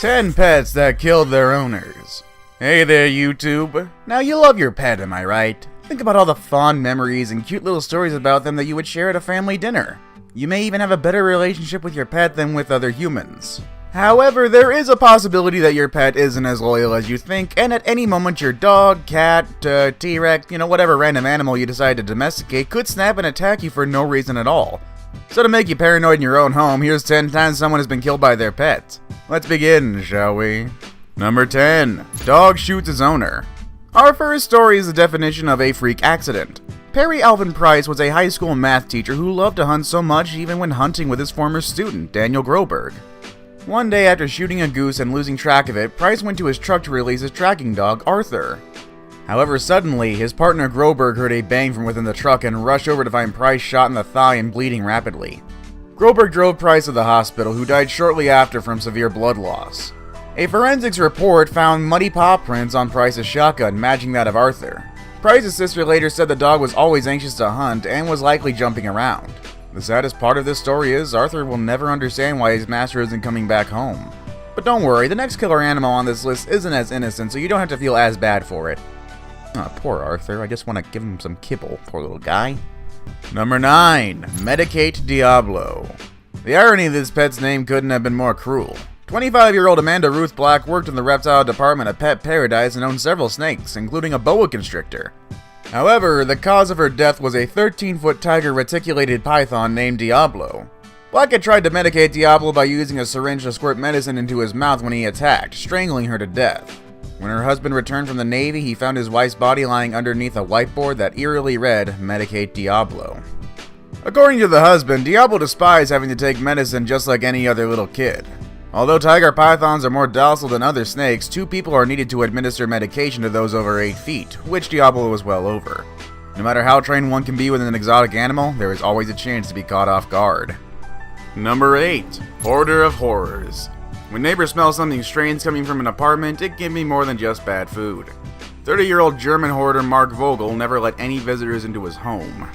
10 pets that killed their owners. Hey there, YouTube. Now you love your pet, am I right? Think about all the fond memories and cute little stories about them that you would share at a family dinner. You may even have a better relationship with your pet than with other humans. However, there is a possibility that your pet isn't as loyal as you think, and at any moment your dog, cat, T-Rex, whatever random animal you decide to domesticate could snap and attack you for no reason at all. So to make you paranoid in your own home, here's 10 times someone has been killed by their pet. Let's begin, shall we? Number 10. Dog shoots his owner. Our first story is the definition of a freak accident. Perry Alvin Price was a high school math teacher who loved to hunt so much even when hunting with his former student, Daniel Groberg. One day after shooting a goose and losing track of it, Price went to his truck to release his tracking dog, Arthur. However, suddenly, his partner Groberg heard a bang from within the truck and rushed over to find Price shot in the thigh and bleeding rapidly. Groberg drove Price to the hospital, who died shortly after from severe blood loss. A forensics report found muddy paw prints on Price's shotgun, matching that of Arthur. Price's sister later said the dog was always anxious to hunt and was likely jumping around. The saddest part of this story is Arthur will never understand why his master isn't coming back home. But don't worry, the next killer animal on this list isn't as innocent, so you don't have to feel as bad for it. Oh, poor Arthur, I just want to give him some kibble, poor little guy. Number 9. Medicate Diablo. The irony of this pet's name couldn't have been more cruel. 25-year-old Amanda Ruth Black worked in the reptile department at Pet Paradise and owned several snakes, including a boa constrictor. However, the cause of her death was a 13-foot tiger reticulated python named Diablo. Black had tried to medicate Diablo by using a syringe to squirt medicine into his mouth when he attacked, strangling her to death. When her husband returned from the Navy, he found his wife's body lying underneath a whiteboard that eerily read, "Medicate Diablo." According to the husband, Diablo despised having to take medicine just like any other little kid. Although tiger pythons are more docile than other snakes, 2 people are needed to administer medication to those over 8 feet, which Diablo was well over. No matter how trained one can be with an exotic animal, there is always a chance to be caught off guard. Number 8. Hoarder of Horrors. When neighbors smell something strange coming from an apartment, it can be more than just bad food. 30-year-old German hoarder Mark Vogel never let any visitors into his home.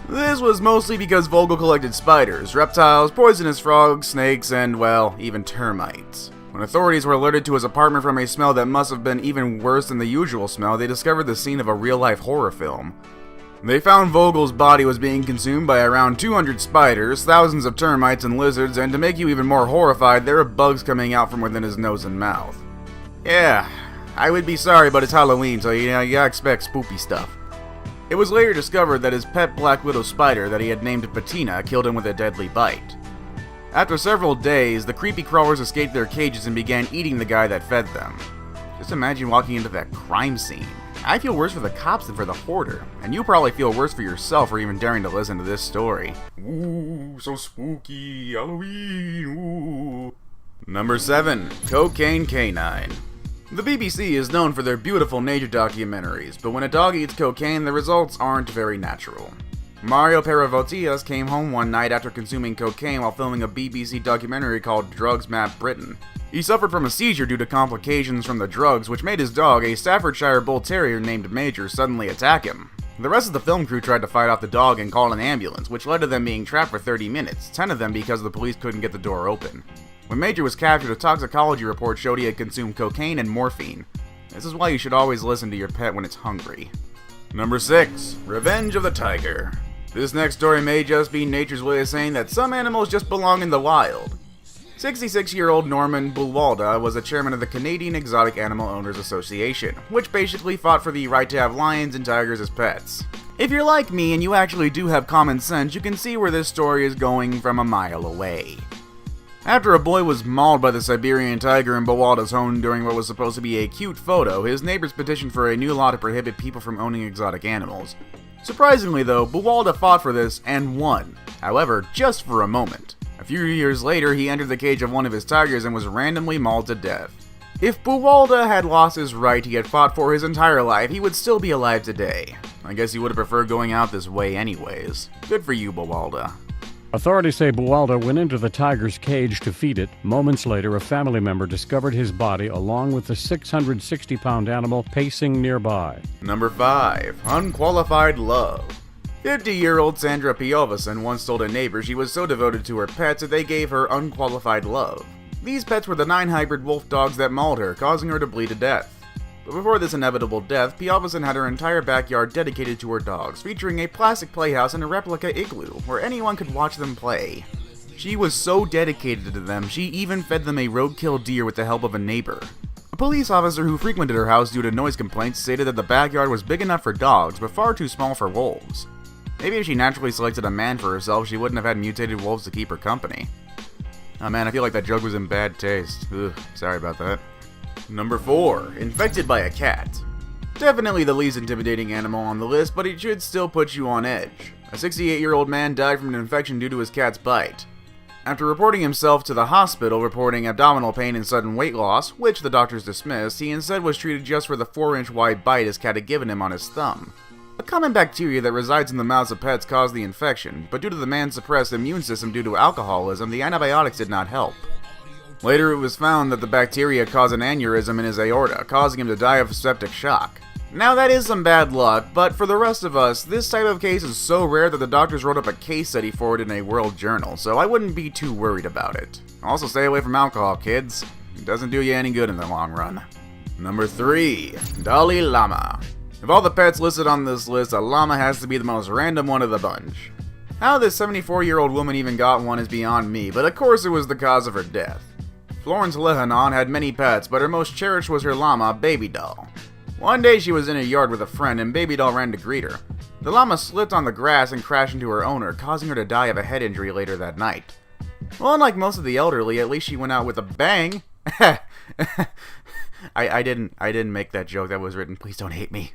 This was mostly because Vogel collected spiders, reptiles, poisonous frogs, snakes, and, well, even termites. When authorities were alerted to his apartment from a smell that must have been even worse than the usual smell, they discovered the scene of a real-life horror film. They found Vogel's body was being consumed by around 200 spiders, thousands of termites and lizards, and to make you even more horrified, there were bugs coming out from within his nose and mouth. Yeah, I would be sorry, but it's Halloween, so you gotta expect spoopy stuff. It was later discovered that his pet black widow spider that he had named Patina killed him with a deadly bite. After several days, the creepy crawlers escaped their cages and began eating the guy that fed them. Just imagine walking into that crime scene. I feel worse for the cops than for the hoarder, and you probably feel worse for yourself for even daring to listen to this story. Ooh, so spooky, Halloween, ooh. Number 7. Cocaine Canine. The BBC is known for their beautiful nature documentaries, but when a dog eats cocaine, the results aren't very natural. Mario Peravotias came home one night after consuming cocaine while filming a BBC documentary called Drugs Map Britain. He suffered from a seizure due to complications from the drugs, which made his dog, a Staffordshire Bull Terrier named Major, suddenly attack him. The rest of the film crew tried to fight off the dog and call an ambulance, which led to them being trapped for 30 minutes, 10 of them because the police couldn't get the door open. When Major was captured, a toxicology report showed he had consumed cocaine and morphine. This is why you should always listen to your pet when it's hungry. Number 6. Revenge of the Tiger. This next story may just be nature's way of saying that some animals just belong in the wild. 66-year-old Norman Bullwalda was the chairman of the Canadian Exotic Animal Owners Association, which basically fought for the right to have lions and tigers as pets. If you're like me and you actually do have common sense, you can see where this story is going from a mile away. After a boy was mauled by the Siberian tiger in Bullwalda's home during what was supposed to be a cute photo, his neighbors petitioned for a new law to prohibit people from owning exotic animals. Surprisingly though, Bullwalda fought for this and won. However, just for a moment. A few years later, he entered the cage of one of his tigers and was randomly mauled to death. If Bullwalda had lost his right he had fought for his entire life, he would still be alive today. I guess he would have preferred going out this way anyways. Good for you, Bullwalda. Authorities say Bullwalda went into the tiger's cage to feed it. Moments later, a family member discovered his body along with the 660-pound animal pacing nearby. Number 5. Unqualified Love. 50-year-old Sandra Piovison once told a neighbor she was so devoted to her pets that they gave her unqualified love. These pets were the 9 hybrid wolf dogs that mauled her, causing her to bleed to death. But before this inevitable death, Piovesan had her entire backyard dedicated to her dogs, featuring a plastic playhouse and a replica igloo, where anyone could watch them play. She was so dedicated to them, she even fed them a roadkill deer with the help of a neighbor. A police officer who frequented her house due to noise complaints stated that the backyard was big enough for dogs, but far too small for wolves. Maybe if she naturally selected a man for herself, she wouldn't have had mutated wolves to keep her company. Oh man, I feel like that joke was in bad taste. Ugh, sorry about that. Number 4. Infected by a cat. Definitely the least intimidating animal on the list, but it should still put you on edge. A 68-year-old man died from an infection due to his cat's bite. After reporting himself to the hospital reporting abdominal pain and sudden weight loss, which the doctors dismissed, he instead was treated just for the 4-inch wide bite his cat had given him on his thumb. A common bacteria that resides in the mouths of pets caused the infection, but due to the man's suppressed immune system due to alcoholism, the antibiotics did not help. Later it was found that the bacteria caused an aneurysm in his aorta, causing him to die of septic shock. Now that is some bad luck, but for the rest of us, this type of case is so rare that the doctors wrote up a case study for it in a world journal, so I wouldn't be too worried about it. Also stay away from alcohol, kids. It doesn't do you any good in the long run. Number 3. Dalai Lama. Of all the pets listed on this list, a llama has to be the most random one of the bunch. How this 74-year-old woman even got one is beyond me, but of course it was the cause of her death. Florence Lehanon had many pets, but her most cherished was her llama, Baby Doll. One day she was in a yard with a friend and Baby Doll ran to greet her. The llama slipped on the grass and crashed into her owner, causing her to die of a head injury later that night. Well, unlike most of the elderly, at least she went out with a bang. I didn't make that joke. That was written. Please don't hate me.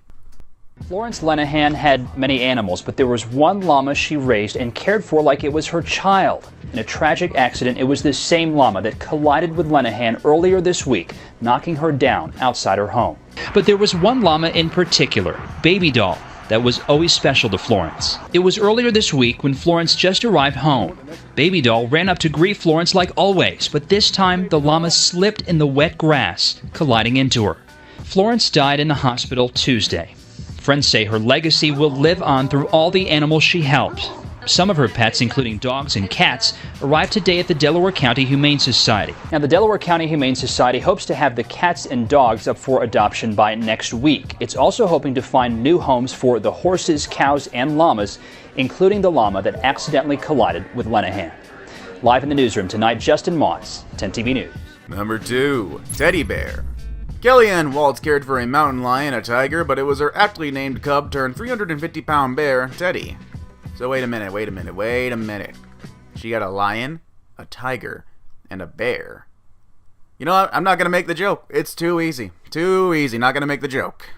Florence Lenahan had many animals, but there was one llama she raised and cared for like it was her child. In a tragic accident, it was this same llama that collided with Lenahan earlier this week, knocking her down outside her home. But there was one llama in particular, Baby Doll, that was always special to Florence. It was earlier this week when Florence just arrived home. Baby Doll ran up to greet Florence like always, but this time the llama slipped in the wet grass, colliding into her. Florence died in the hospital Tuesday. Friends say her legacy will live on through all the animals she helped. Some of her pets, including dogs and cats, arrived today at the Delaware County Humane Society. Now, the Delaware County Humane Society hopes to have the cats and dogs up for adoption by next week. It's also hoping to find new homes for the horses, cows, and llamas, including the llama that accidentally collided with Lenahan. Live in the newsroom tonight, Justin Moss, 10TV News. Number 2. Teddy Bear. Kellyanne Waltz cared for a mountain lion, a tiger, but it was her aptly named cub turned 350-pound bear, Teddy. So wait a minute. She had a lion, a tiger, and a bear. You know what? I'm not gonna make the joke. It's too easy. Not gonna make the joke.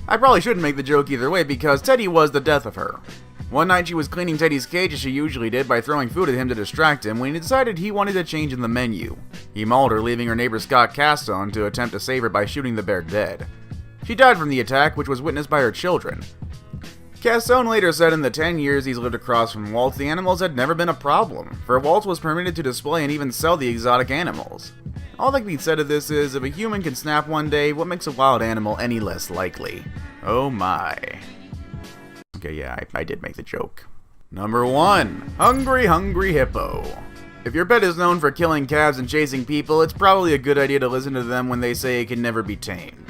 I probably shouldn't make the joke either way because Teddy was the death of her. One night she was cleaning Teddy's cage as she usually did by throwing food at him to distract him when he decided he wanted a change in the menu. He mauled her, leaving her neighbor Scott Castone to attempt to save her by shooting the bear dead. She died from the attack, which was witnessed by her children. Castone later said in the 10 years he's lived across from Waltz, the animals had never been a problem, for Waltz was permitted to display and even sell the exotic animals. All that can be said of this is, if a human can snap one day, what makes a wild animal any less likely? Oh my. Okay, yeah, I did make the joke. Number 1. Hungry Hippo. If your pet is known for killing calves and chasing people, it's probably a good idea to listen to them when they say it can never be tamed.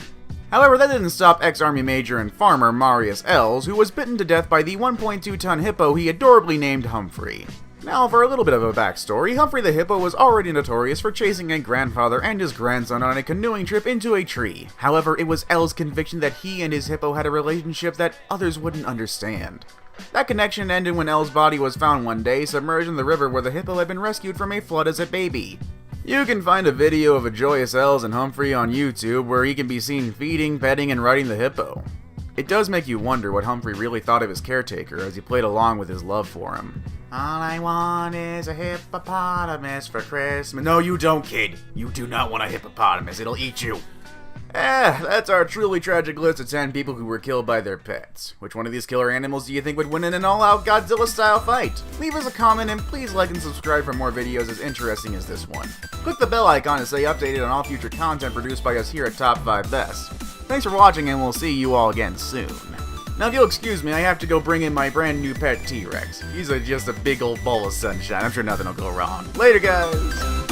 However, that didn't stop ex-Army Major and farmer Marius Els, who was bitten to death by the 1.2-ton hippo he adorably named Humphrey. Now, for a little bit of a backstory, Humphrey the hippo was already notorious for chasing a grandfather and his grandson on a canoeing trip into a tree. However, it was Els' conviction that he and his hippo had a relationship that others wouldn't understand. That connection ended when Els' body was found one day, submerged in the river where the hippo had been rescued from a flood as a baby. You can find a video of a joyous Els and Humphrey on YouTube where he can be seen feeding, petting, and riding the hippo. It does make you wonder what Humphrey really thought of his caretaker as he played along with his love for him. All I want is a hippopotamus for Christmas. No, you don't, kid. You do not want a hippopotamus. It'll eat you. That's our truly tragic list of 10 people who were killed by their pets. Which one of these killer animals do you think would win in an all-out Godzilla-style fight? Leave us a comment and please like and subscribe for more videos as interesting as this one. Click the bell icon to stay updated on all future content produced by us here at Top 5 Best. Thanks for watching and we'll see you all again soon. Now if you'll excuse me, I have to go bring in my brand new pet T-Rex. He's just a big old ball of sunshine. I'm sure nothing will go wrong. Later, guys!